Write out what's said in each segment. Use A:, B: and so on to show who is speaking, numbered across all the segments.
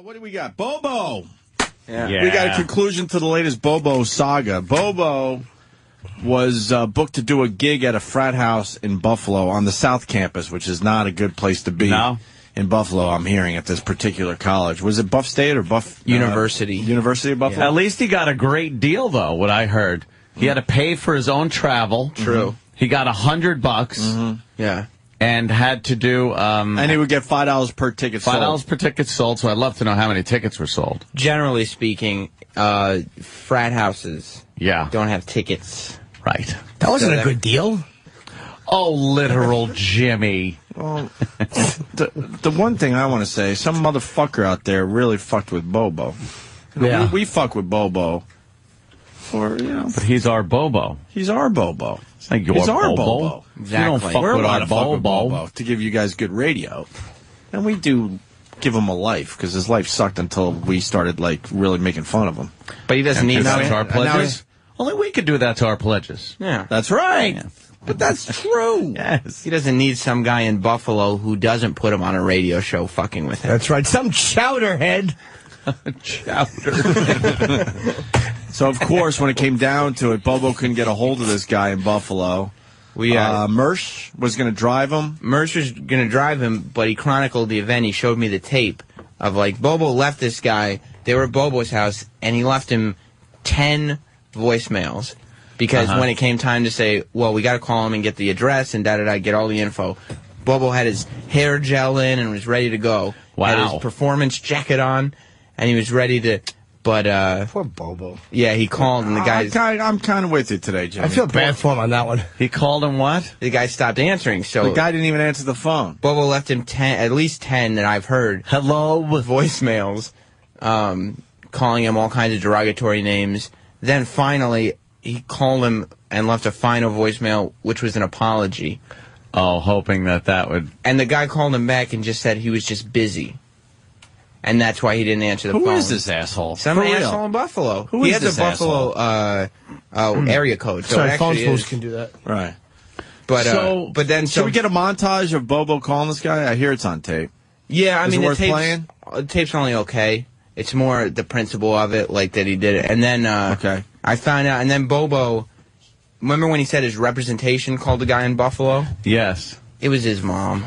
A: What do we got? Bobo.
B: Yeah.
A: We got a conclusion to the latest Bobo saga. Bobo was booked to do a gig at a frat house in Buffalo on the South Campus, which is not a good place to be. In Buffalo, I'm hearing, at this particular college. Was it Buff State or Buff...
C: University.
A: University of Buffalo?
B: Yeah. At least he got a great deal, though, what I heard. He had to pay for his own travel.
C: True.
B: He got $100.
C: Yeah.
B: And had to do...
A: and he would get $5 per ticket sold.
B: $5 per ticket sold, so I'd love to know how many tickets were sold.
C: Generally speaking, frat houses don't have tickets.
B: Right.
D: That wasn't a good deal.
B: Oh, literal Jimmy.
A: Well, the one thing I want to say, some motherfucker out there really fucked with Bobo.
D: Yeah.
A: We fuck with Bobo.
B: But he's our Bobo.
A: He's our Bobo.
B: It's like your
A: He's our
B: Bobo.
A: Exactly.
B: You don't fuck
A: We're
B: with
A: allowed
B: our
A: to fuck with
B: Bobo.
A: Bobo to give you guys good radio. And we do give him a life, because his life sucked until we started, like, really making fun of him.
C: But he doesn't need
B: that
C: that.
B: to our pledges. Only we could do that to our pledges.
C: Yeah.
A: That's right.
B: Yeah.
A: But that's true.
B: Yes.
C: He doesn't need some guy in Buffalo who doesn't put him on a radio show fucking with him.
D: That's right. Some chowderhead.
A: So, of course, when it came down to it, Bobo couldn't get a hold of this guy in Buffalo. Mersh was going to drive him.
C: Mersh was going to drive him, but he chronicled the event. He showed me the tape of, like, Bobo left this guy. They were at Bobo's house, and he left him 10 voicemails. Because when it came time to say, well, we got to call him and get the address and da-da-da, get all the info, Bobo had his hair gel in and was ready to go.
B: Wow.
C: Had his performance jacket on, and he was ready to... But,
D: Poor Bobo.
C: yeah, he called, and the guy...
A: I'm kind of with you today, Jimmy.
D: I feel bad for him on that one.
B: He called him what?
C: The guy stopped answering, so...
A: The guy didn't even answer the phone.
C: Bobo left him at least 10 that I've heard.
B: Hello?
C: Voicemails, calling him all kinds of derogatory names. Then finally, he called him and left a final voicemail, which was an apology.
B: Oh, hoping that would...
C: And the guy called him back and just said he was just busy. And that's why he didn't answer the phone.
A: Who is this asshole?
C: Some
A: For real?
C: asshole in Buffalo.
A: Who
C: he
A: is
C: has
A: this
C: a Buffalo area code. So
D: Sorry,
C: it
D: phone
C: actually
D: schools
C: is.
D: can do that.
A: Right.
C: But, but then...
A: Should we get a montage of Bobo calling this guy? I hear it's on tape.
C: Yeah, I
A: Is
C: mean,
A: it worth playing?
C: The tape's only okay. It's more the principle of it, like that he did it. And then I found out, and then Bobo, remember when he said his representation called the guy in Buffalo?
B: Yes.
C: It was his mom.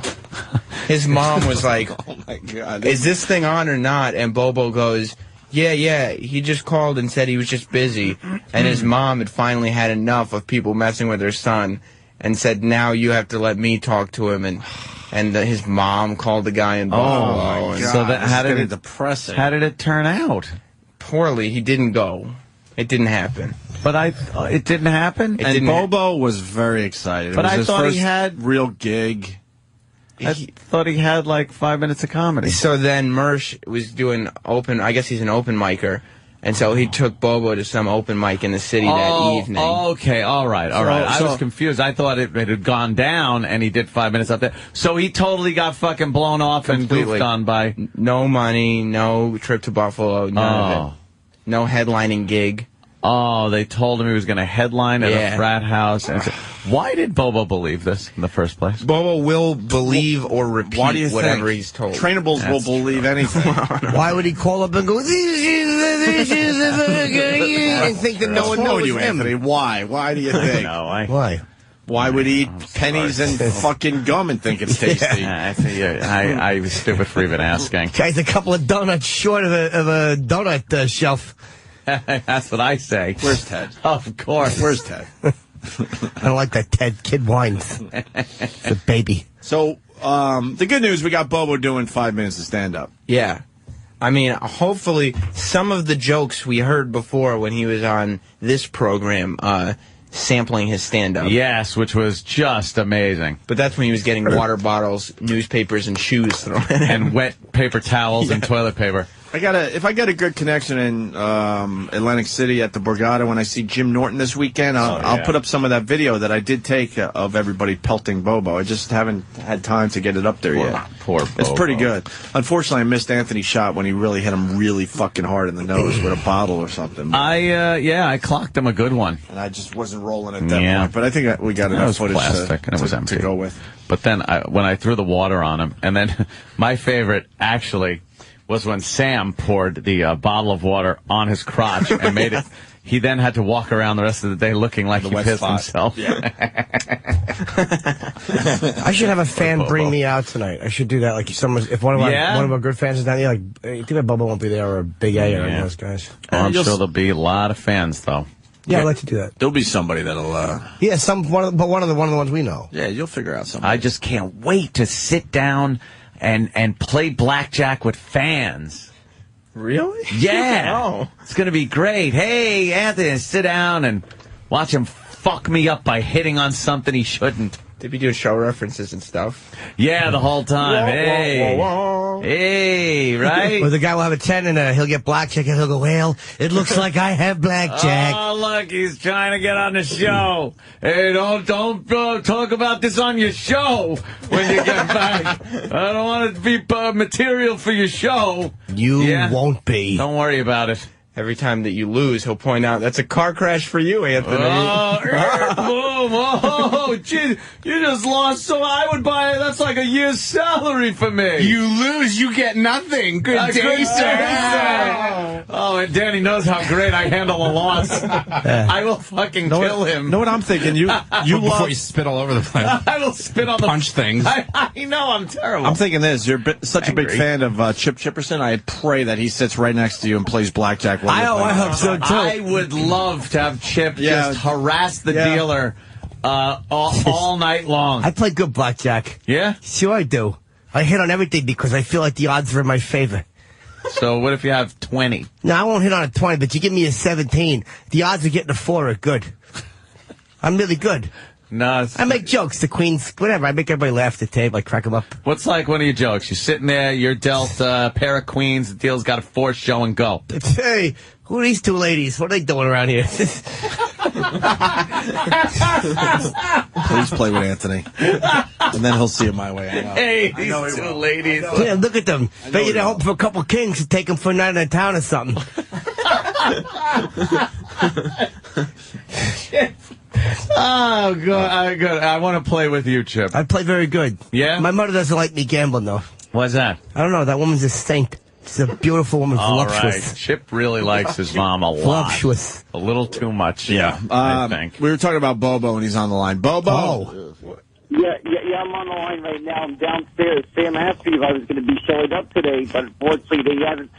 C: His mom was like,
A: Oh, my God.
C: is this thing on or not? And Bobo goes, yeah, he just called and said he was just busy. And his mom had finally had enough of people messing with her son and said, now you have to let me talk to him. And his mom called the guy in Buffalo.
A: Oh, my God.
B: So that, how did it
A: depressing.
B: How did it turn out?
C: Poorly. He didn't go. It didn't happen.
B: But it didn't happen?
A: And Bobo was very excited.
B: But
A: it was
B: I
A: his
B: thought he
A: first
B: had-
A: real gig.
B: I thought he had like 5 minutes of comedy.
C: So then Mersh was doing open, I guess he's an open micer, and so he took Bobo to some open mic in the city that evening.
B: Okay, all right. I was confused. I thought it had gone down, and he did 5 minutes up there. So he totally got fucking blown off and goofed on by...
C: No money, no trip to Buffalo, none of it. No headlining gig.
B: Oh, they told him he was going to headline at a frat house. And why did Bobo believe this in the first place?
C: Bobo will believe or repeat whatever he's told.
A: Trainables will believe anything.
D: Why would he call up and go, and think that no one knows
A: you,
D: him?
A: Anthony? Why? Why do you think?
D: Why?
A: Why would he eat pennies and fucking gum and think it's tasty?
B: I was stupid for even asking.
D: Guy's a couple of donuts short of a donut shelf.
B: That's what I say.
A: Where's Ted?
B: Of course.
A: Where's Ted?
D: I don't like that Ted kid whines. It's a baby.
A: So, the good news, we got Bobo doing 5 minutes of stand-up.
C: Yeah. I mean, hopefully some of the jokes we heard before when he was on this program, sampling his stand-up.
B: Yes, which was just amazing.
C: But that's when he was getting water bottles, newspapers, and shoes thrown in.
B: And wet paper towels and toilet paper.
A: If I get a good connection in Atlantic City at the Borgata when I see Jim Norton this weekend, I'll put up some of that video that I did take of everybody pelting Bobo. I just haven't had time to get it up there yet.
B: Poor Bobo.
A: It's pretty good. Unfortunately, I missed Anthony's shot when he really hit him really fucking hard in the nose with a bottle or something.
B: I clocked him a good one.
A: And I just wasn't rolling at that point. But I think we got enough footage to go with.
B: But then when I threw the water on him, and then my favorite, actually, was when Sam poured the bottle of water on his crotch and made it. He then had to walk around the rest of the day looking like he pissed himself.
A: Yeah.
D: I should have a fan bring me out tonight. I should do that. Like if one of our good fans is down there, like too bad Bobo won't be there or Big A or any of those guys.
B: Well, I'm sure there'll be a lot of fans though.
D: Yeah, I'd like to do that.
A: There'll be somebody that'll.
D: Yeah, one of the ones we know.
A: Yeah, you'll figure out something.
B: I just can't wait to sit down and play blackjack with fans.
C: Really?
B: Yeah.
C: Oh.
B: It's going to be great. Hey, Anthony, sit down and watch him fuck me up by hitting on something he shouldn't.
C: They'd be doing show references and stuff.
B: Yeah, the whole time.
C: Whoa,
B: hey.
C: whoa, whoa, whoa.
B: Hey, right?
D: Or the guy will have a 10 and he'll get blackjack and he'll go, well, it looks like I have blackjack.
B: Oh, look, he's trying to get on the show. Hey, don't talk about this on your show when you get back. I don't want it to be material for your show.
D: You won't be.
B: Don't worry about it.
C: Every time that you lose, he'll point out, that's a car crash for you, Anthony.
B: Oh, gee, you just lost, so I would buy it. That's like a year's salary for me.
E: You lose, you get nothing. Good day, sir.
B: Oh, and Danny knows how great I handle a loss. I will fucking kill him.
A: Know what I'm thinking? You
E: Before you spit all over the place.
B: I will spit on the...
E: Punch things.
B: I know, I'm terrible.
A: I'm thinking this. You're such a big fan of Chip Chipperson. I pray that he sits right next to you and plays blackjack.
D: I hope so, too.
B: I would love to have Chip just harass the dealer all night long.
D: I play good blackjack.
B: Yeah?
D: Sure I do. I hit on everything because I feel like the odds are in my favor.
B: So what if you have 20?
D: No, I won't hit on a 20, but you give me a 17. The odds of getting a 4 are good. I'm really good.
B: No,
D: I make jokes, the queens, whatever. I make everybody laugh at the table. I crack them up.
B: What's like one of your jokes? You're sitting there, you're dealt a pair of queens, the deal's got a 4, show and go.
D: Hey, who are these two ladies? What are they doing around here?
A: Please play with Anthony. And then he'll see it my way. I know.
B: Hey, these two ladies.
D: Yeah, look at them. Bet you're hoping for a couple kings to take them for a night in town or something.
B: Oh, good. Good. I want to play with you, Chip.
D: I play very good.
B: Yeah?
D: My mother doesn't like me gambling, though.
B: Why's that?
D: I don't know. That woman's a saint. She's a beautiful woman, voluptuous.
B: Right. Chip really likes his mom a lot.
D: Voluptuous.
B: A little too much.
A: Yeah.
B: I think.
A: We were talking about Bobo, and he's on the line. Bobo.
D: Oh.
F: Yeah, I'm on the line right now. I'm downstairs. Sam asked me if I was going to be showing up today, but unfortunately they don't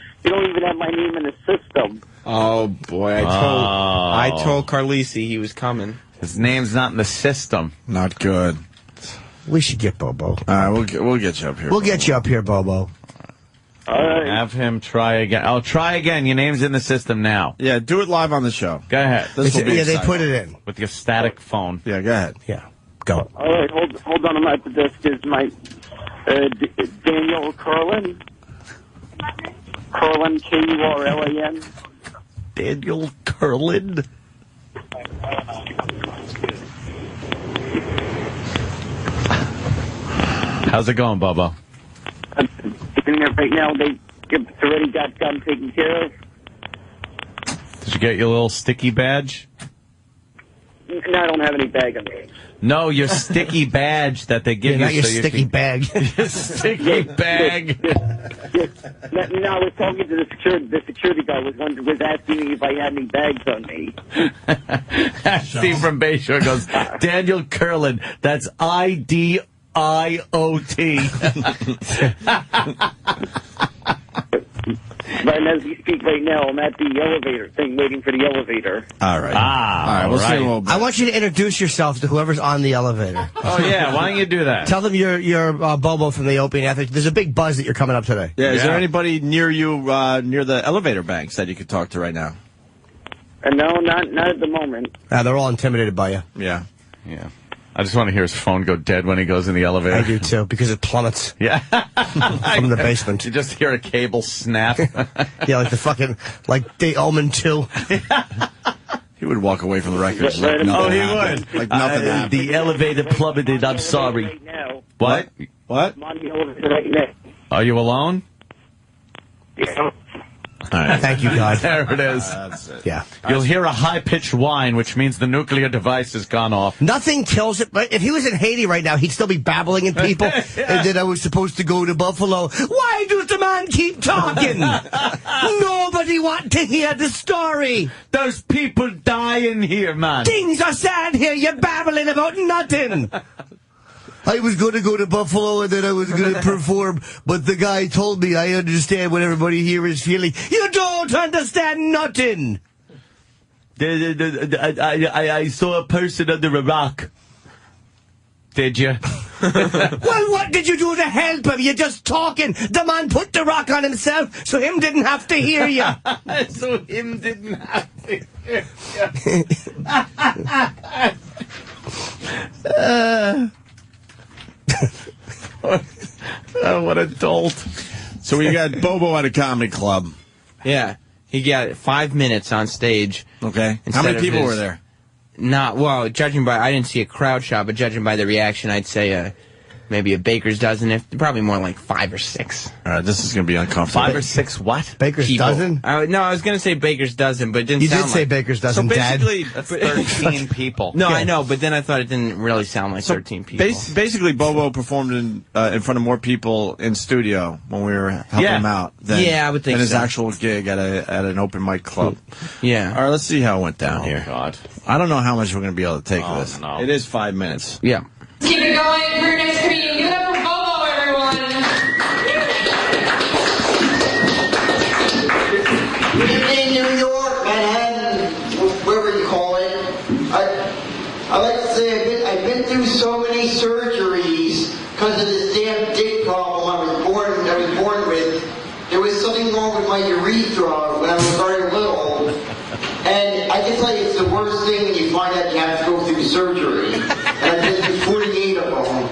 F: even have my name in the system.
C: Oh, boy. I told Carlisi he was coming.
B: His name's not in the system.
A: Not good.
D: We should get Bobo.
A: All right, we'll get you up here.
D: We'll get you up here, Bobo.
F: All right.
B: Have him try again. Oh, try again. Your name's in the system now.
A: Yeah, do it live on the show.
B: Go ahead.
A: This will be
D: They
A: exciting.
D: put it in.
B: With your static phone.
A: Yeah, go ahead.
D: Yeah, go.
F: All right, hold on. I'm at the desk. Is my Daniel Curlin? Curlin, Kurlan.
B: Daniel Curlin. How's it going, Bobo?
F: Right now, it's already got taken care of.
B: Did you get your little sticky badge?
F: No, I don't have any bag on me.
B: No, your sticky badge that they give you.
D: Not your
B: so
D: sticky bag.
B: Your sticky bag.
F: No, I was talking to the security guy was asking me if I had any bags on me.
B: Steve from Bayshore goes, Daniel Curlin, that's IDIOT.
F: But as we speak right now, I'm at the elevator thing, waiting for the elevator.
A: All right.
B: All
A: right. We'll see you in a little bit.
D: I want you to introduce yourself to whoever's on the elevator.
B: Oh, yeah. Why don't you do that?
D: Tell them you're Bobo from the Opie vesves. There's a big buzz that you're coming up today.
A: Yeah, is there anybody near you, near the elevator banks that you could talk to right now?
F: No, not at the moment.
D: They're all intimidated by you.
A: Yeah.
B: Yeah. I just want to hear his phone go dead when he goes in the elevator.
D: I do, too, because it plummets.
B: Yeah.
D: From the basement.
B: You just hear a cable snap.
D: Yeah, like the Omen 2.
A: He would walk away from the records.
F: Right,
A: Like nothing
B: oh, he
A: happened.
B: would.
A: Like nothing happened.
B: The elevator plummeted. I'm sorry.
F: Right now.
B: What?
A: What?
F: I'm on the elevator right now.
B: Are you alone?
F: Yeah.
A: All right.
D: Thank you, God.
B: There it is.
A: That's it.
D: Yeah.
B: You'll hear a high-pitched whine, which means the nuclear device has gone off.
D: Nothing kills it, but if he was in Haiti right now, he'd still be babbling at people. And then I was supposed to go to Buffalo. Why does the man keep talking? Nobody want to hear the story.
B: There's people dying here, man.
D: Things are sad here. You're babbling about nothing. I was going to go to Buffalo and then I was going to perform, but the guy told me I understand what everybody here is feeling. You don't understand nothing.
B: I saw a person under a rock. Did you?
D: Well, what did you do to help him? You're just talking. The man put the rock on himself, so him didn't have to hear you.
B: So him didn't have to hear you. Oh, what a dolt.
A: So we got Bobo at a comedy club.
C: Yeah. He got 5 minutes on stage.
A: Okay. How many people were there?
C: Well, judging by, I didn't see a crowd shot, but judging by the reaction, I'd say maybe a baker's dozen, probably more like 5 or 6.
A: All right, this is going to be uncomfortable.
B: 5 or 6 what?
D: Baker's
C: People.
D: dozen?
C: No, I was going to say baker's dozen, but it didn't
D: You
C: sound
D: did say Baker's dozen,
B: So
D: Dad.
B: basically, that's 13 people.
C: No, I know, but then I thought it didn't really sound like 13 people.
A: Basically, Bobo performed in front of more people in studio when we were helping him out than,
C: I would think
A: than his
C: so.
A: actual gig at an open mic club.
C: Yeah.
A: All right, let's see how it went down here.
B: God.
A: I don't know how much we're going to be able to take of this.
B: No.
A: It is 5 minutes.
C: Yeah.
G: Keep it going for your next comedian. Give it up for Bobo, everyone.
H: Good evening, New York, Manhattan, wherever you call it. I like to say I've been through so many surgeries because of this damn dick problem I was born with. There was something wrong with my urethra when I was very little. And I can tell you it's the worst thing when you find out you have to go through surgery. And I've been through 48 of them.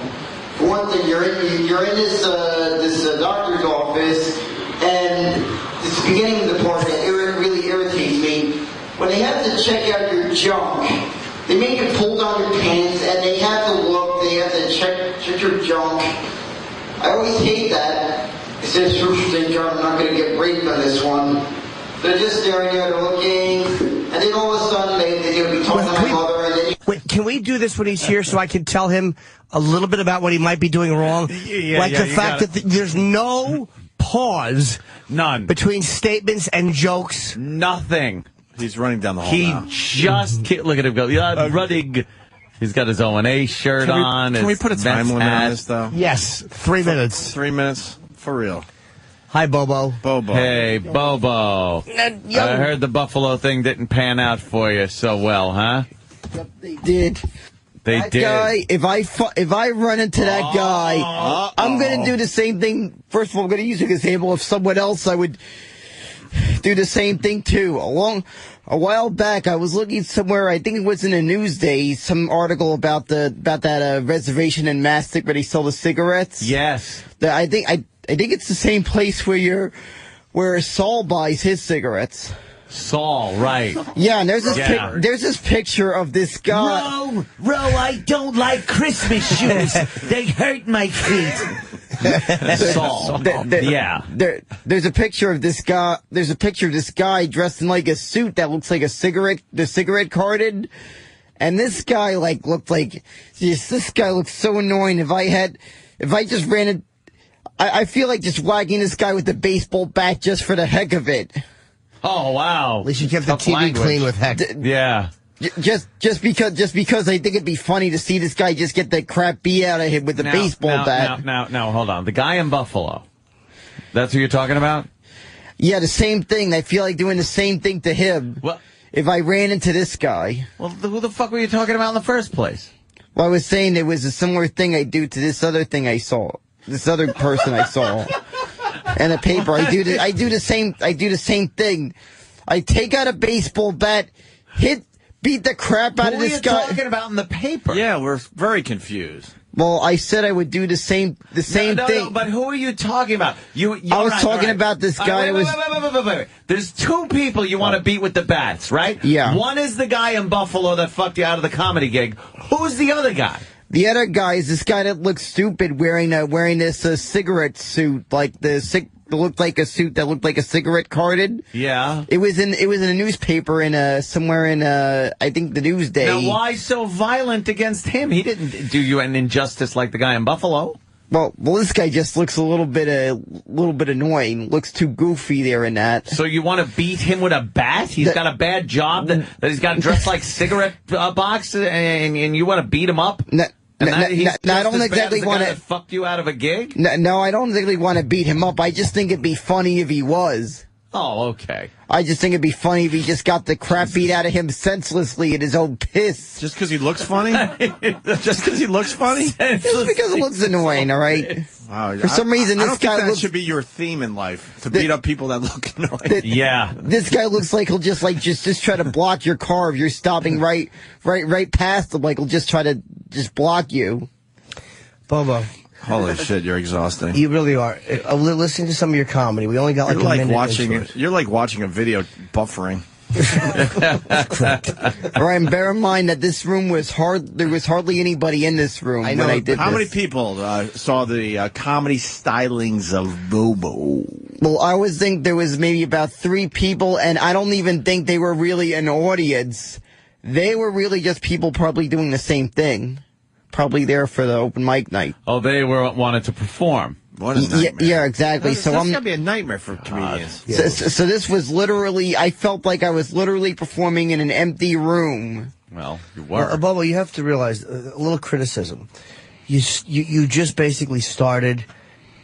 H: For one thing, you're in this doctor's office, and this beginning of the part that really irritates me. When they have to check out your junk, they make you pull down your pants, and they have to look, they have to check your junk. I always hate that. It says, thank God I'm not going to get raped on this one. They're just staring there, they're looking, and then all of a sudden they'll be talking to my mother, and then...
D: Wait, can we do this when he's here so I can tell him a little bit about what he might be doing wrong? Like the fact that there's no pause.
B: None.
D: Between statements and jokes.
B: Nothing.
A: He's running down the hall now.
B: Just look at him go. Yeah, running. He's got his O&A shirt on.
A: Can we put a time limit on this, though?
D: Yes, 3 minutes.
A: 3 minutes? For real.
D: Hi, Bobo.
A: Bobo.
B: Hey, Bobo. I heard the Buffalo thing didn't pan out for you so well, huh?
H: Yep, they did.
B: That
H: guy, if I run into that guy, I'm going to do the same thing. First of all, I'm going to use an example of someone else. I would do the same thing too. A while back, I was looking somewhere. I think it was in a Newsday, some article about that reservation in Mastic where they sell the cigarettes.
B: Yes.
H: I think it's the same place where Saul buys his cigarettes.
B: Saul, right.
H: Yeah, and there's this picture of this guy.
I: Ro, I don't like Christmas shoes. They hurt my feet.
B: Saul. Yeah.
H: There's a picture of this guy. There's a picture of this guy dressed in like a suit that looks like the cigarette carton. And this guy this guy looks so annoying. If I just ran it, I feel like just whacking this guy with the baseball bat just for the heck of it.
B: Oh, wow.
D: At least you kept the TV clean with heck.
B: Yeah.
H: Just because I think it'd be funny to see this guy just get the crap beat out of him with the baseball bat.
B: Now, hold on. The guy in Buffalo. That's who you're talking about?
H: Yeah, the same thing. I feel like doing the same thing to him.
B: What?
H: If I ran into this guy.
B: Well, who the fuck were you talking about in the first place?
H: Well, I was saying there was a similar thing I do to this other thing I saw. This other person I saw. And a paper. I do the same thing. I take out a baseball bat, beat the crap out of this guy.
B: What are you talking about in the paper?
A: Yeah, we're very confused.
H: Well, I said I would do the same thing.
B: No, but who are you talking about?
H: I was talking about this guy.
B: Wait. There's two people you want to beat with the bats, right?
H: Yeah.
B: One is the guy in Buffalo that fucked you out of the comedy gig. Who's the other guy?
H: The other guy is this guy that looks stupid wearing this cigarette suit, like the
J: looked like a suit that looked like a cigarette carton.
B: Yeah.
J: It was in a newspaper somewhere in I think the Newsday.
B: Now, why so violent against him? He didn't do you an injustice like the guy in Buffalo.
J: Well, this guy just looks a little bit annoying. Looks too goofy there in that.
B: So you want to beat him with a bat? He's got a bad job that he's got dressed like cigarette box, and you want to beat him up?
J: No, I don't exactly want to
B: fuck you out of a gig.
J: No, I don't exactly want to beat him up. I just think it'd be funny if he was.
B: Oh, okay.
J: I just think it'd be funny if he just got the crap beat out of him senselessly in his own piss.
A: Just because he looks funny? Just because he looks funny?
J: Just because it looks annoying, all right?
A: Wow,
J: For some reason, this guy
A: that should be your theme in life, to beat up people that look annoying.
B: Yeah.
J: This guy looks like he'll just try to block your car if you're stopping right past him. Like he'll just try to block you.
D: Bobo.
A: Holy shit, you're exhausting.
D: You really are. Listening to some of your comedy, we only got like a minute.
A: You're like watching a video buffering.
J: All right, and bear in mind that this room there was hardly anybody in this room when I did
A: How
J: this.
A: many people saw the comedy stylings of Bobo?
J: Well, I always think there was maybe about 3 people, and I don't even think they were really an audience. They were really just people probably doing the same thing. Probably there for the open mic night.
B: Oh, they wanted to perform.
A: What a nightmare.
J: Yeah, exactly.
A: That's gotta be a nightmare for comedians.
J: So this was literally, I felt like I was literally performing in an empty room.
B: Well, you were.
D: Bobo, you have to realize a little criticism. You just basically started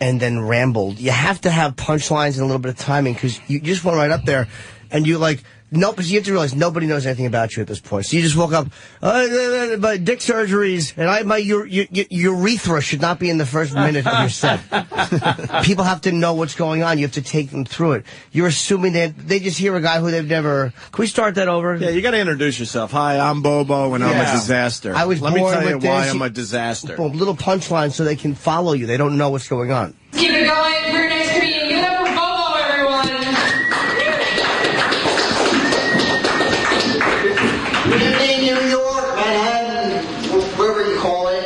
D: and then rambled. You have to have punchlines and a little bit of timing because you just went right up there and you like. No, because you have to realize nobody knows anything about you at this point. So you just woke up, my dick surgeries, and my urethra should not be in the first minute of your set. People have to know what's going on. You have to take them through it. You're assuming that they just hear a guy who they've never... Can we start that over?
A: Yeah, you got to introduce yourself. Hi, I'm Bobo, and I'm a disaster.
D: Let
A: me tell you why I'm a disaster.
D: Boom, little punchline so they can follow you. They don't know what's going on.
G: Keep it going for your next comedian. Give it up for Bobo, everyone.
H: Good evening, New York, Manhattan, wherever you call it.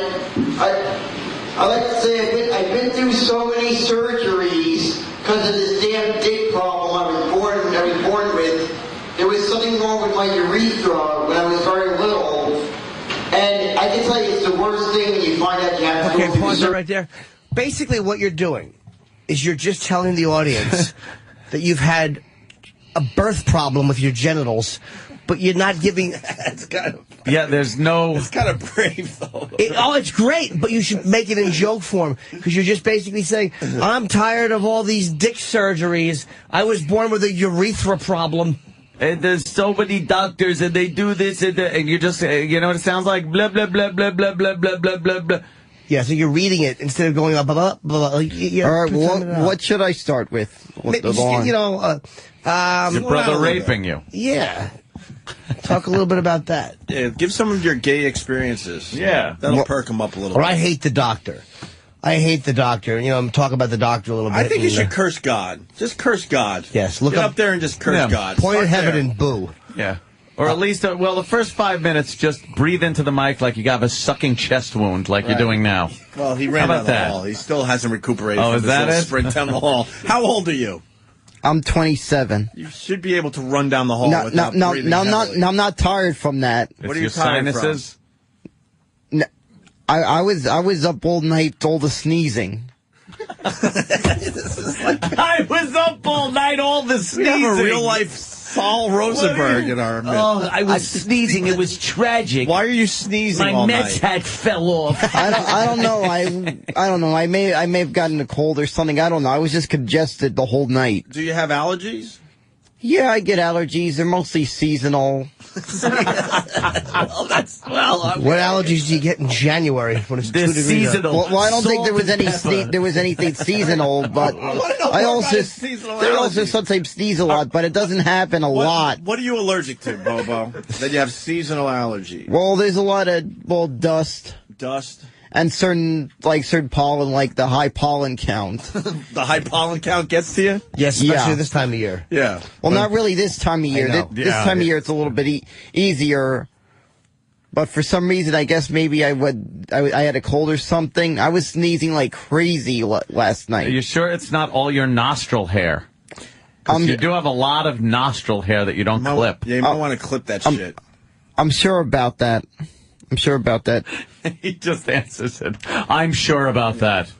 H: I like to say I've been through so many surgeries because of this damn dick problem I was born with. There was something wrong with my urethra when I was very little, and I can tell you it's the worst thing when you find out you have to go through
D: pause it right there. Basically, what you're doing is you're just telling the audience that you've had a birth problem with your genitals. But you're not giving...
A: That's kind of...
B: Yeah, there's no...
A: It's kind of brave, though.
D: It's great, but you should make it in joke form. Because you're just basically saying, I'm tired of all these dick surgeries. I was born with a urethra problem.
B: And there's so many doctors, and they do this, and you just... You know what it sounds like? Blah, blah, blah, blah, blah, blah, blah, blah, blah, blah.
D: Yeah, so you're reading it instead of going up, blah, blah, blah.
J: All right, what should I start with?
D: Your
B: brother raping you.
D: Yeah. Talk a little bit about that.
A: Yeah, give some of your gay experiences.
B: Yeah.
A: That'll perk them up a little
D: Or
A: bit.
D: I hate the doctor. I hate the doctor. Talk about the doctor a little bit.
A: I think you should curse God. Just curse God.
D: Yes, look
A: Get up there and just curse God.
D: Point at
A: Start
D: heaven
A: there.
D: and boo.
B: Yeah. Or at least, the first 5 minutes, just breathe into the mic like you got a sucking chest wound like you're doing now.
A: Well, he ran down the hall. He still hasn't recuperated from this little sprint down the hall. How old are you?
J: I'm 27.
A: You should be able to run down the hall without breathing heavily.
J: I'm not tired from that.
A: What are you tired
B: sinuses?
J: No, I was up all night, all the sneezing.
B: I was up all night, all the sneezing.
A: We have a real life Saul Rosenberg in our midst.
I: Oh, I was sneezing. It was tragic.
A: Why are you sneezing
I: My
A: all
I: Mets
A: night?
I: hat fell off.
J: I don't know. I don't know. I may have gotten a cold or something. I don't know. I was just congested the whole night.
A: Do you have allergies?
J: Yeah, I get allergies. They're mostly seasonal.
D: What allergies do you get in January when it's 2 degrees?
B: Seasonal.
J: Well, I don't think there was anything seasonal, but I also sometimes sneeze a lot, but it doesn't happen a lot.
A: What are you allergic to, Bobo? That you have seasonal allergies?
J: Well, there's a lot of dust.
A: Dust?
J: And certain pollen, like the high pollen count.
A: The high pollen count gets to you?
D: Yes, especially this time of year.
A: Yeah.
J: Well, not really this time of year. This time of year it's a little bit easier. but for some reason, I guess maybe I had a cold or something. I was sneezing like crazy last night.
B: Are you sure it's not all your nostril hair? You do have a lot of nostril hair that you don't clip.
A: Yeah, you might want to clip that shit.
J: I'm sure about that.
B: He just answers it. I'm sure about that.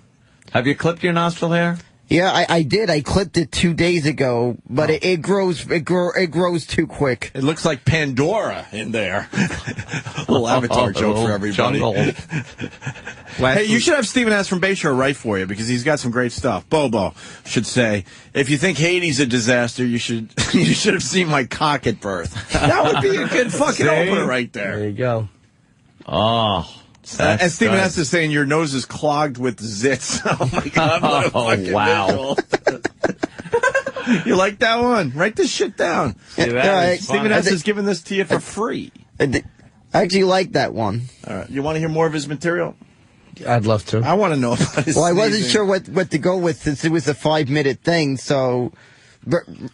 B: Have you clipped your nostril hair?
J: Yeah, I did. I clipped it 2 days ago, but it grows too quick.
A: It looks like Pandora in there. A little Avatar joke for everybody. Hey, you should have Stephen S. from Bayshore write for you because he's got some great stuff. Bobo should say, if you think Haiti's a disaster, you should have seen my cock at birth. That would be a good fucking opener right there.
D: There you go.
B: Oh.
A: And Stephen S. is saying your nose is clogged with zits. Oh, my God. What a fucking
B: wow.
A: visual. You like that one? Write this shit down. Stephen S. is giving this to you for free.
J: I actually like that one.
A: All right. You want to hear more of his material?
D: I'd love to.
A: I want to know about his
J: I wasn't sure what to go with since it was a 5-minute thing, so...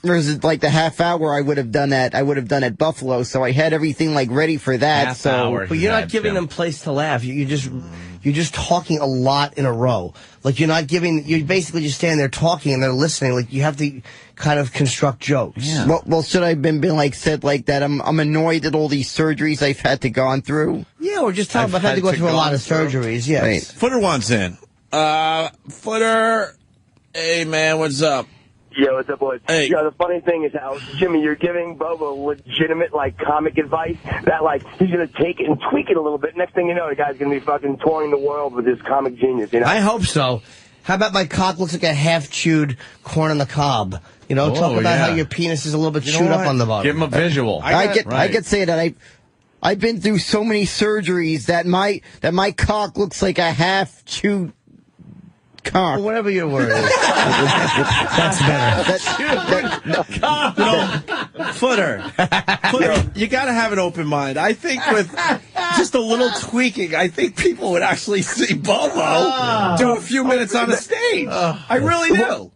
J: Versus like the half hour I would have done at Buffalo, so I had everything like ready for that.
B: Half hour,
D: but you're not giving them place to laugh. You're just talking a lot in a row. Like you're basically just standing there talking and they're listening. Like you have to kind of construct jokes.
J: Yeah. Well, should I have been like said like that? I'm annoyed at all these surgeries I've had to gone through.
D: Yeah, or just talk about had to go through a lot of surgeries. Yes.
J: Right.
A: Footer wants in. Footer, hey man, what's up?
K: Yo, what's up, boys?
A: Hey.
K: Yo, the funny thing is how, Jimmy, you're giving Bobo legitimate, like, comic advice that, like, he's going to take it and tweak it a little bit. Next thing you know, the guy's going to be fucking touring the world with his comic genius, you know?
D: I hope so. How about my cock looks like a half-chewed corn on the cob? You know, talk about how your penis is a little bit chewed up on the bottom.
B: Give him a visual.
J: I could say that I've been through so many surgeries that my cock looks like a half-chewed cock.
D: Well, whatever your word is. That's better.
A: Footer, you got to have an open mind. I think with just a little tweaking, I think people would actually see Bobo do a few minutes on a stage. I really do.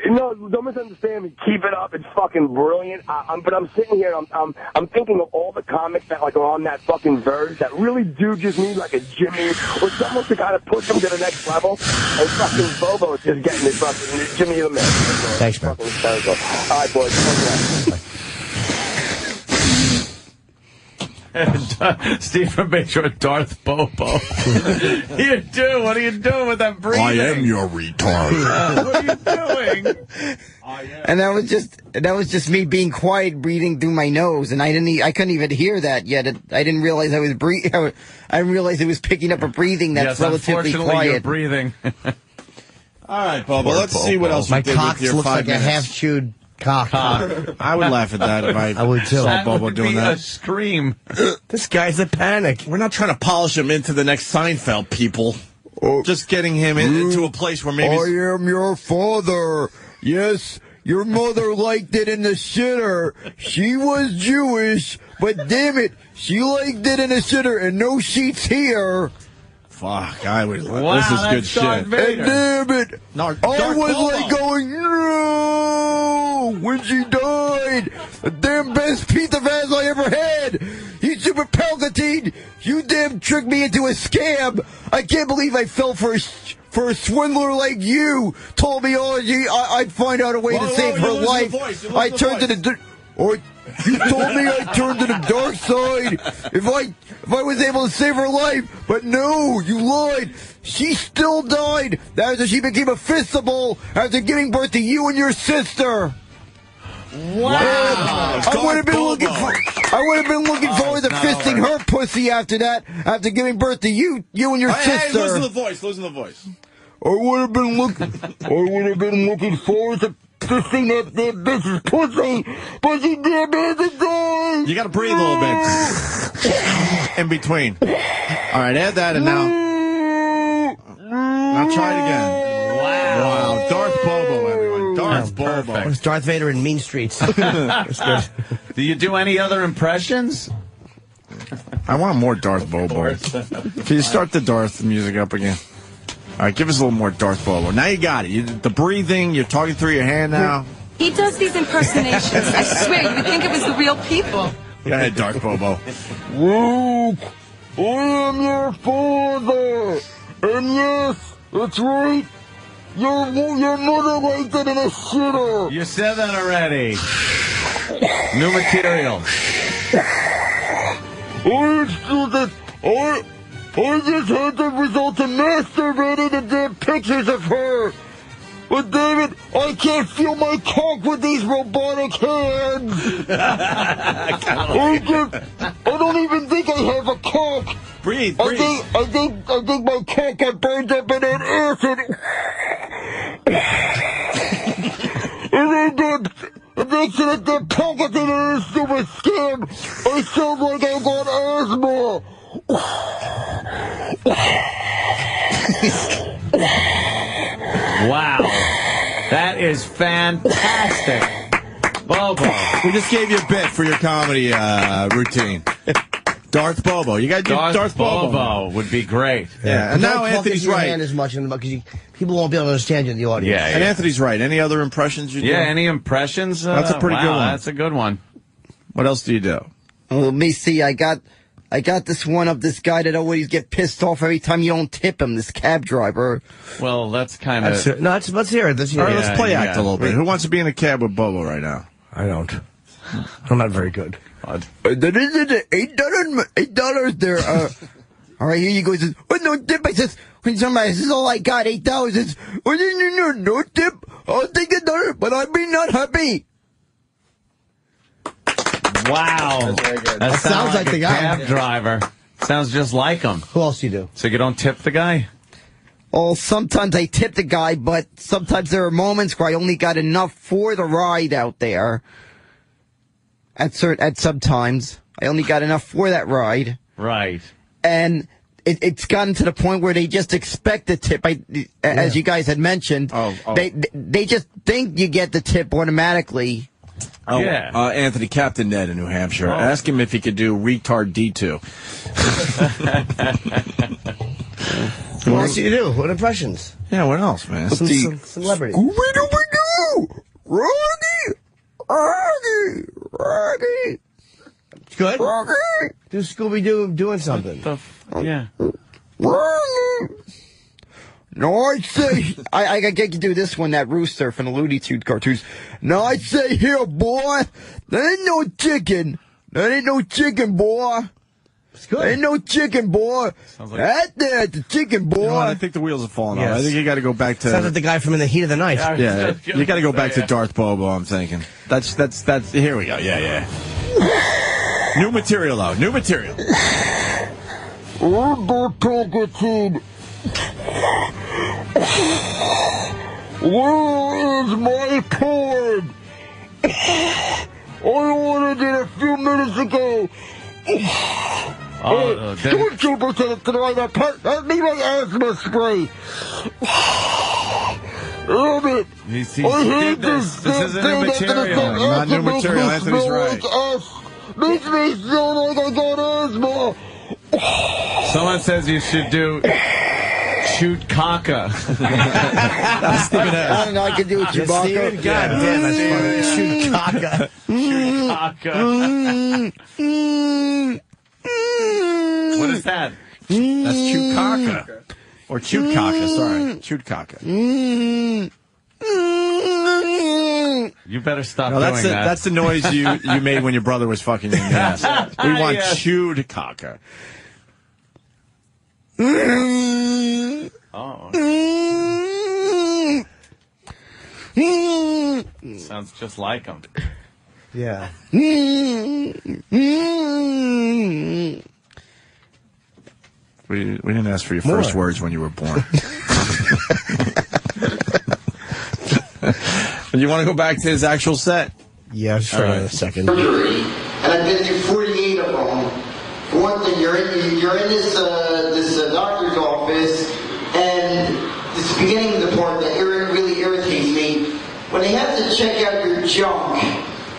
K: No, don't misunderstand me. Keep it up. It's fucking brilliant. But I'm sitting here, I'm thinking of all the comics that like are on that fucking verge that really do just need like a Jimmy or someone to kind of push them to the next level. And fucking Bobo is just getting it fucking Jimmy the man.
D: Thanks, man.
K: All right, boys.
B: Steve from Bayshore, Darth Bobo. What are you doing with that breathing?
A: I am your retard.
B: What are you doing?
J: And that was just me being quiet, breathing through my nose, and I couldn't even hear that yet. I didn't realize I was breathing. I didn't realize it was picking up a breathing that's relatively quiet.
B: You're breathing.
A: All right, Bobo. Let's see what else you did with your 5 minutes.
D: My cock looks like a half-chewed cock.
A: I would laugh at that if I
D: would too.
A: saw Bobo doing that.
B: A scream.
D: This guy's a panic.
A: We're not trying to polish him into the next Seinfeld, people. Just getting him into a place where maybe...
J: I am your father. Yes, your mother liked it in the shitter. She was Jewish, but damn it, she liked it in the shitter, and no sheets here.
A: Fuck, I would...
B: Wow,
A: this is good shit.
J: And damn it,
A: No,
J: I was like going, no, when she died. The damn best piece of ass I ever had. You super Palpatine, you damn tricked me into a scam. I can't believe I fell for a swindler like you. Told me, I'd find out a way to save her life. I turned to the... You told me I turned to the dark side if I was able to save her life, but no, you lied. She still died after she became a fistable after giving birth to you and your sister.
B: Wow!
J: I would have been looking forward to fisting her pussy after that, after giving birth to you and your sister.
A: Hey, listen to the voice.
J: I would have been looking forward to fisting that bitch's pussy, but she didn't die.
A: You got to breathe a little bit in between. All right, add that and now try it again. Wow, Darth Bobo, everyone. Darth Bobo.
D: It's Darth Vader in Mean Streets. That's good.
B: Do you do any other impressions?
A: I want more Darth Bobo. Can you start the Darth music up again? All right, give us a little more Darth Bobo. Now you got it. The breathing, you're talking through your hand now.
L: He does these impersonations. I swear, you would think it was the real people.
A: Go ahead, Darth Bobo.
M: I am your father. And yes, that's right. Your mother liked it in a shitter.
B: You said that already. New material.
M: I just had the result to masturbating the damn pictures of her. But David, I can't feel my cock with these robotic hands. I don't even think I have a cock.
A: Breathe.
M: I think my cock got burned up in an acid. And then next to the pocket in an stupid scam, I sound like I got asthma.
B: Wow. That is fantastic. Bobo.
A: We just gave you a bit for your comedy routine. Darth Bobo. You got to do Darth Bobo.
B: Would be great.
A: Yeah. And now Anthony's right.
D: As much because people won't be able to understand you in the audience.
B: Yeah.
A: And Anthony's right. Any other impressions you do?
B: Yeah, any impressions?
A: That's a pretty good one.
B: That's a good one.
A: What else do you do?
J: Well, let me see. I got this one of this guy that always get pissed off every time you don't tip him, this cab driver.
B: Well, that's kind of...
D: let's hear it.
A: All right, let's play act a little bit. Who wants to be in a cab with Bobo right now?
D: I don't. I'm not very good.
J: That is $8 there. All right, here you go. He says, "Oh, no tip." I says, when somebody says, "Oh, I got $8," says, "Oh, no tip. I'll take $1, but I'll be not happy."
B: Wow. That
D: sounds like the guy.
B: Cab driver. Sounds just like him.
D: Who else do you do?
B: So you don't tip the guy?
J: Oh, sometimes I tip the guy, but sometimes there are moments where I only got enough for the ride out there. At sometimes I only got enough for that ride.
B: Right.
J: And it's gotten to the point where they just expect the tip. As you guys had mentioned, they just think you get the tip automatically.
A: Oh, yeah. Anthony, Captain Ned in New Hampshire. Ask him if he could do retard D2.
D: What else do you do? What impressions?
A: Yeah, what else, man?
D: Some celebrity. Rocky. Good. Rocky. Do Scooby-Doo doing something.
B: Yeah.
J: No, I say, I get to do this one, that rooster from the Looney Tunes cartoons. No, I say, here, boy, that ain't no chicken. That ain't no chicken, boy.
D: It's good.
J: Ain't no chicken, boy. That there's the chicken, boy.
A: You know what? I think the wheels have fallen off. I think you got to go back to...
D: Sounds like the guy from In the Heat of the Night.
A: Yeah, you got to go back to Darth Bobo, I'm thinking. That's, here we go. Yeah. New material, though. New material.
M: Where is my porn? I ordered it a few minutes ago. Stormtrooper tonight. That need my asthma spray. Damn it. I hate this
B: isn't new material.
A: Not new material. Anthony's right.
M: Makes me feel like I got asthma.
B: Someone says you should do shoot caca.
J: I don't know. I can do it, Chewbacca.
D: God damn, that's funny. Shoot caca.
B: Shoot caca. What is that?
A: That's chewed caca. Or chewed caca, sorry. Chewed caca.
B: You better stop
A: No,
B: doing
A: that. That's the noise you made when your brother was fucking you in the ass. We want chewed caca.
B: Oh. Sounds just like him.
D: Yeah.
A: We didn't ask for your first words when you were born. You want to go back to his actual set?
D: Yeah, just for a second.
H: Surgery, and I've been through 48 of them. For one thing, you're in this doctor's office, and this beginning of the part that really irritates me. When they have to check out your junk,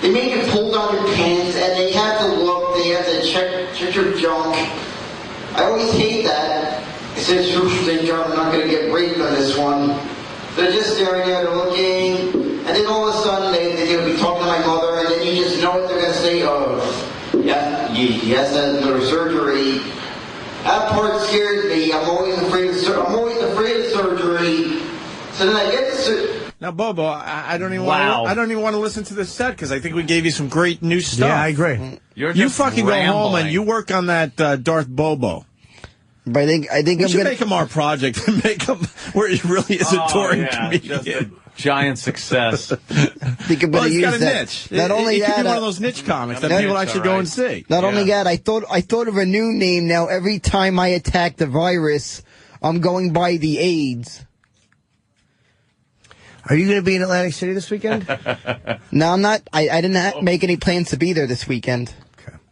H: they make you pull down your pants, and they have to look. They have to check your junk. I always hate that. It says, thank God I'm not going to get raped on this one. They're just staring there, they're looking, and then all of a sudden they'll be talking to my mother, and then you just know what they're going to say. Oh, yeah, he has to go to surgery.
A: Now, Bobo, I don't even want to listen to this set because I think we gave you some great new stuff.
D: Yeah, I agree.
A: You fucking go home and you work on that Darth Bobo.
J: But I think
A: we should make him our project and make him where he really is a touring comedian.
B: Just a giant success.
J: Think about
A: he's got a niche. Not only that, could be one of those niche comics that people actually go and see.
J: Not only that, I thought of a new name. Now every time I attack the virus, I'm going by the AIDS.
D: Are you going to be in Atlantic City this weekend?
J: No, I'm not. I didn't make any plans to be there this weekend.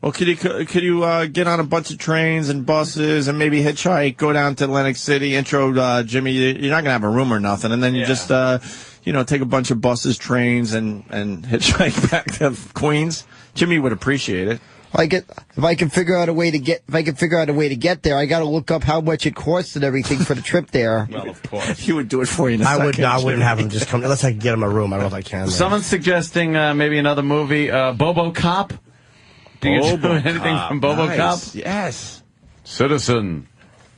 A: Well, could you get on a bunch of trains and buses and maybe hitchhike, go down to Atlantic City, intro Jimmy? You're not going to have a room or nothing, and then you just take a bunch of buses, trains, and hitchhike back to Queens. Jimmy would appreciate it.
J: If I can figure out a way to get there, I got to look up how much it costs and everything for the trip there.
B: Well, of course,
A: he would do it for you. In a second,
D: I wouldn't have him just come unless I can get him a room. I don't know if I can.
B: Someone's suggesting maybe another movie, Bobo Cop. Do you do anything from Bobo Cop?
A: Yes.
B: Citizen.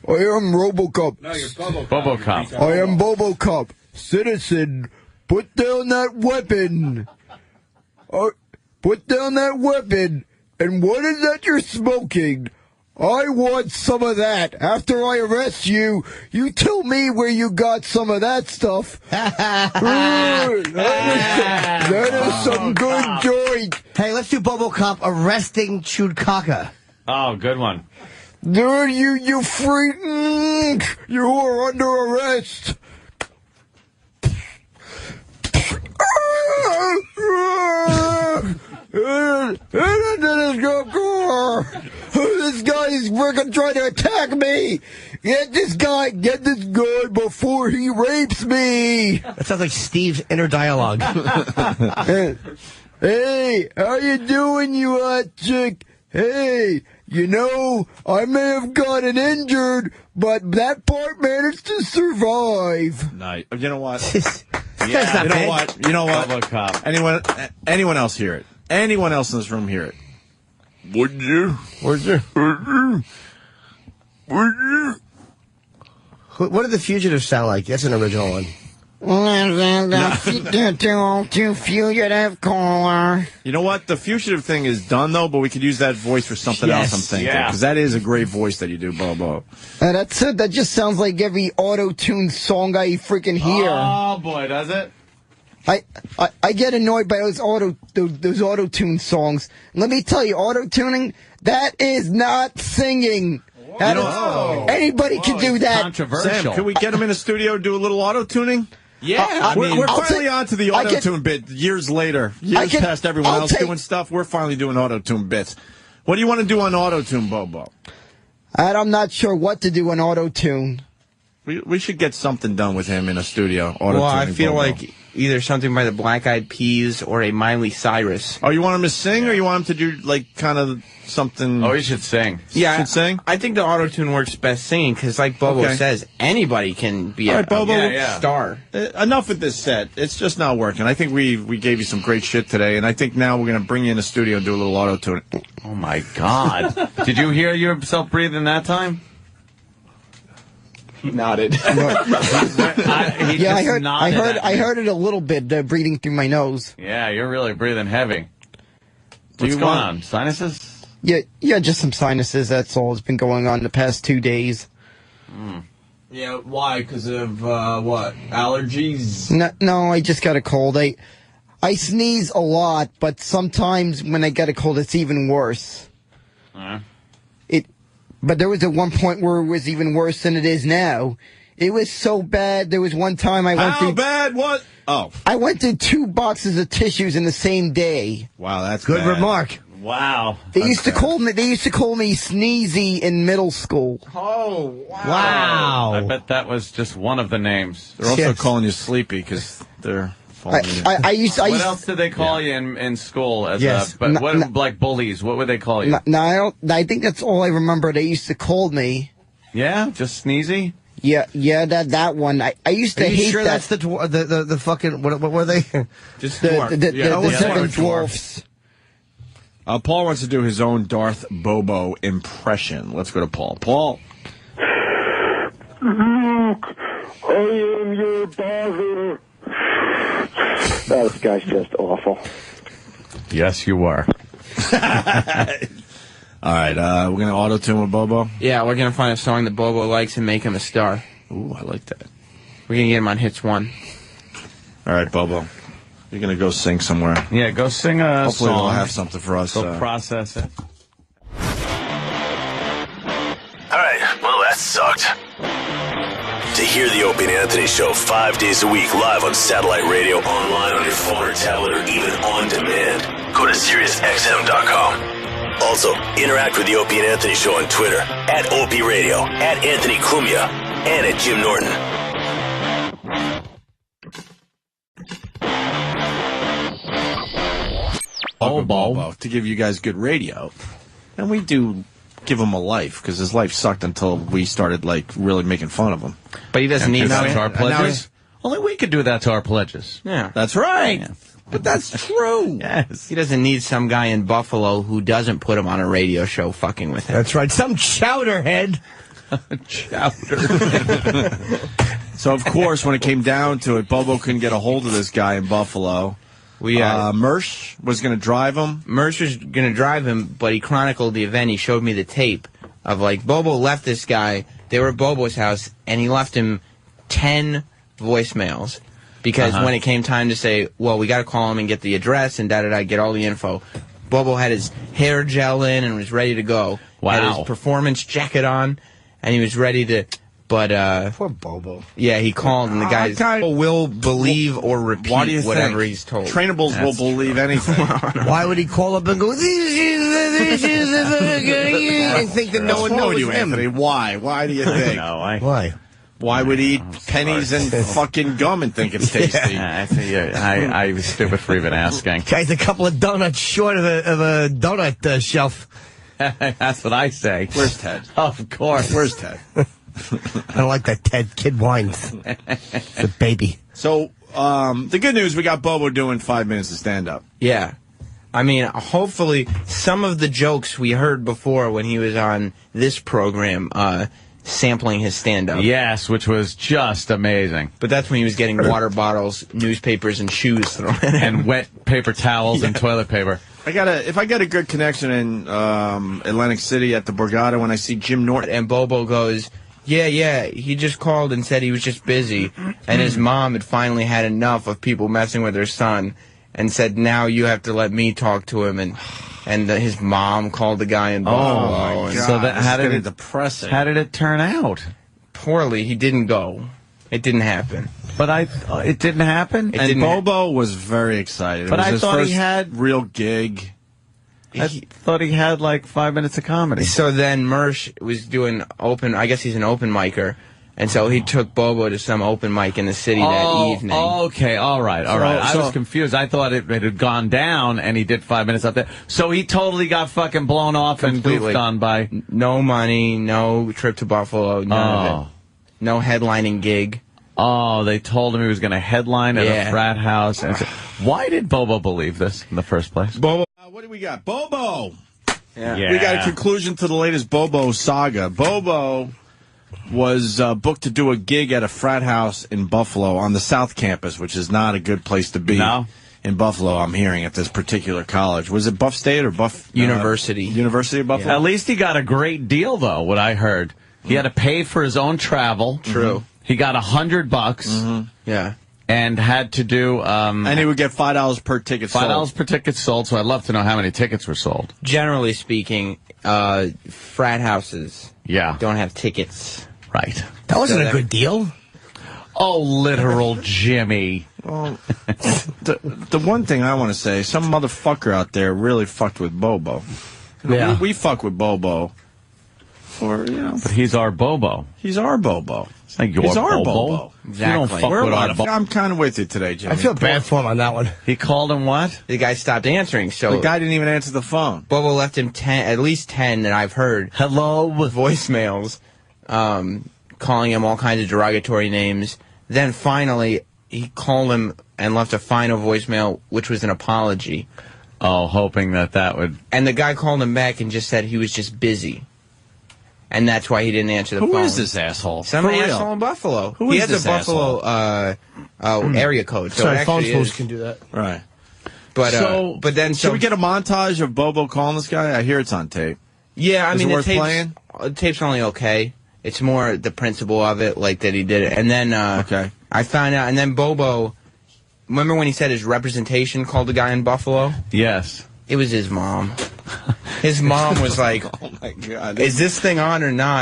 J: I am RoboCop.
B: No, you're Bobo Cop. Bobo Cop.
J: I am Bobo Cop. Citizen, put down that weapon. Put down that weapon. And what is that you're smoking? I want some of that. After I arrest you, you tell me where you got some of that stuff. That is some good joint.
D: Hey, let's do Bobo Cop arresting Chudkaka.
B: Oh, good one.
J: Dude, you freak! You are under arrest. This guy is freaking trying to attack me. Get this guy before he rapes me.
D: That sounds like Steve's inner dialogue.
J: Hey, how you doing, you hot chick? Hey, I may have gotten injured, but that part managed to survive.
A: Nice. You know what?
J: Yeah.
A: You know what?
B: Bobo Cop.
A: Anyone else hear it? Anyone else in this room hear it? Would you?
D: What did the Fugitives sound like? That's an original one.
J: Fugitive caller.
A: You know what? The fugitive thing is done, though, but we could use that voice for something else, I'm thinking. Because that is a great voice that you do, Bobo.
J: That's it. That just sounds like every auto-tune song I freaking hear.
B: Oh, boy, does it?
J: I get annoyed by those auto-tune songs. Let me tell you, auto-tuning, that is not singing. Anybody can do that.
B: Controversial.
A: Sam, can we get him in a studio to do a little auto-tuning?
B: Yeah,
A: we're finally on to the auto-tune bit years later. Years past everyone else doing stuff, we're finally doing auto-tune bits. What do you want to do on auto-tune, Bobo?
J: I'm not sure what to do on auto-tune.
A: We should get something done with him in a studio.
C: Well, I feel like either something by the Black Eyed Peas or a Miley Cyrus.
A: Oh, you want him to sing, or you want him to do, like, kind of something...
B: Oh, he should sing.
C: Yeah,
A: should sing?
C: I think the auto-tune works best singing, because like Bobo says, anybody can be a star.
A: Enough with this set. It's just not working. I think we gave you some great shit today, and I think now we're going to bring you in the studio and do a little auto-tuning.
B: Oh, my God. Did you hear yourself breathing that time?
C: He nodded.
J: I heard it a little bit, breathing through my nose.
B: Yeah, you're really breathing heavy. What's going on? Sinuses?
J: Yeah, just some sinuses. That's all. It's been going on the past 2 days.
A: Yeah, why? Because of what? Allergies?
J: No, I just got a cold. I sneeze a lot, but sometimes when I get a cold, it's even worse. But there was at one point where it was even worse than it is now. It was so bad. There was one time I went
A: How bad? What? Oh.
J: I went through 2 boxes of tissues in the same day.
A: Wow, that's
D: good
A: bad.
D: remark.
B: Wow.
J: They used to call me Sneezy in middle school.
A: Oh,
D: wow.
B: I bet that was just one of the names.
A: They're also calling you Sleepy because they're
B: What else did they call you in school? Like bullies? What would they call you?
J: I think that's all I remember. They used to call me.
B: Yeah, just Sneezy.
J: Yeah, that one. I used to hate
D: sure
J: that.
D: That's the fucking what were they?
J: Just the 7 dwarfs.
A: Paul wants to do his own Darth Bobo impression. Let's go to Paul. Paul.
K: Luke, I am your father. This guy's just awful.
B: Yes, you were.
A: All right, we're going to auto-tune with Bobo?
C: Yeah, we're going to find a song that Bobo likes and make him a star.
A: Ooh, I like that.
C: We're going to get him on Hits 1.
A: All right, Bobo. You're going to go sing somewhere.
B: Yeah, go sing a
A: Hopefully
B: song.
A: they'll have something for us.
B: Go process it.
N: All right, well, that sucked. To hear the Opie and Anthony Show 5 days a week live on satellite radio, online on your phone or tablet, or even on demand, go to SiriusXM.com. Also, interact with the Opie and Anthony Show on Twitter, at Opie Radio, at Anthony Cumia, and at Jim Norton.
A: Bobo to give you guys good radio. And we do give him a life, because his life sucked until we started, like, really making fun of him.
C: But he doesn't need
B: that
C: that.
B: to our pledges. Only we could do that to our pledges.
C: Yeah.
A: That's right.
B: Yeah.
A: But that's true.
B: Yes.
C: He doesn't need some guy in Buffalo who doesn't put him on a radio show fucking with him.
D: That's right. Some chowderhead.
A: So, of course, when it came down to it, Bobo couldn't get a hold of this guy in Buffalo. Mersch was going to drive him.
C: Mersch was going to drive him, but he chronicled the event. He showed me the tape of, like, Bobo left this guy. They were at Bobo's house, and he left him 10 voicemails. Because when it came time to say, well, we got to call him and get the address and da-da-da, get all the info, Bobo had his hair gel in and was ready to go.
B: Wow.
C: Had his performance jacket on, and he was ready to... But,
D: poor Bobo.
C: Yeah, he called, and the guy will believe or repeat whatever he's told.
A: Trainables will believe anything.
D: Why would he call up and go, this is I think that no one knows
A: you,
D: him.
A: Anthony. Why? Why do you think?
D: Why?
A: Why would he eat pennies and fucking gum and think it's tasty?
B: I was stupid for even asking.
D: Guy's a couple of donuts short of a donut shelf.
B: That's what I say.
A: Where's Ted?
B: Of course.
A: Where's Ted?
D: I don't like that Ted. Kid whines. It's a baby.
A: So, the good news, we got Bobo doing 5 minutes of stand-up.
C: Yeah. I mean, hopefully, some of the jokes we heard before when he was on this program, sampling his stand-up.
B: Yes, which was just amazing.
C: But that's when he was getting water bottles, newspapers, and shoes thrown in.
B: And wet paper towels and toilet paper.
A: If I get a good connection in Atlantic City at the Borgata when I see Jim Norton.
C: And Bobo goes, yeah, he just called and said he was just busy. And his mom had finally had enough of people messing with her son and said, now you have to let me talk to him. And his mom called the guy in Buffalo.
A: God,
B: so that, how did it turn out?
C: Poorly. He didn't go. It didn't happen.
B: But it didn't happen?
A: And Bobo was very excited.
B: But
A: it was
B: I thought
A: his
B: he
A: first
B: had
A: real gig.
B: I thought he had like 5 minutes of comedy.
C: So then Mersch was doing I guess he's an open micer. And so he took Bobo to some open mic in the city that evening.
B: Okay, all right. I was confused. I thought it had gone down, and he did 5 minutes up there. So he totally got fucking blown off completely. And goofed on by...
C: No money, no trip to Buffalo, none of it. No headlining gig.
B: Oh, they told him he was going to headline at a frat house. And why did Bobo believe this in the first place?
A: Bobo, what do we got? Bobo!
C: Yeah.
A: We got a conclusion to the latest Bobo saga. Bobo was booked to do a gig at a frat house in Buffalo on the South Campus, which is not a good place to be.
B: No.
A: In Buffalo, I'm hearing, at this particular college. Was it Buff State or Buff...
C: University.
A: University of Buffalo?
B: Yeah. At least he got a great deal, though, what I heard. He had to pay for his own travel.
C: True.
B: He got $100.
C: Yeah.
B: And had to do...
A: and he would get $5 per ticket sold.
B: $5 per ticket sold, so I'd love to know how many tickets were sold.
C: Generally speaking, frat houses don't have tickets.
B: Right.
D: That wasn't a good deal.
B: Oh, literal Jimmy.
A: Well, the one thing I want to say, some motherfucker out there really fucked with Bobo.
D: Yeah.
A: We fuck with Bobo.
B: But he's our Bobo.
A: He's our Bobo.
B: It's like your
A: He's our
B: Bobo.
C: Exactly.
B: You don't fuck with our Bobo.
A: I'm kind of with you today, Jimmy.
D: I feel bad for him on that one.
B: He called him what?
C: The guy stopped answering. So
A: the guy didn't even answer the phone.
C: Bobo left him at least 10 that I've heard.
B: Hello.
C: Voicemails, calling him all kinds of derogatory names. Then finally, he called him and left a final voicemail, which was an apology.
B: Oh, hoping that would...
C: And the guy called him back and just said he was just busy. and that's why he didn't answer the phone.
A: Who is this asshole?
C: Some asshole in Buffalo.
A: Who
C: he
A: is
C: has
A: this
C: a Buffalo area code. So
D: Sorry, phone
C: actually
D: schools can do that.
A: Right.
C: But then
A: should we get a montage of Bobo calling this guy? I hear it's on tape.
C: Yeah, I mean,
A: worth playing?
C: The tape's only okay. It's more the principle of it, like that he did it. And then I found out, and then Bobo, remember when he said his representation called the guy in Buffalo?
B: Yes.
C: It was his mom. His mom was like,
A: oh my God.
C: is this thing on or not?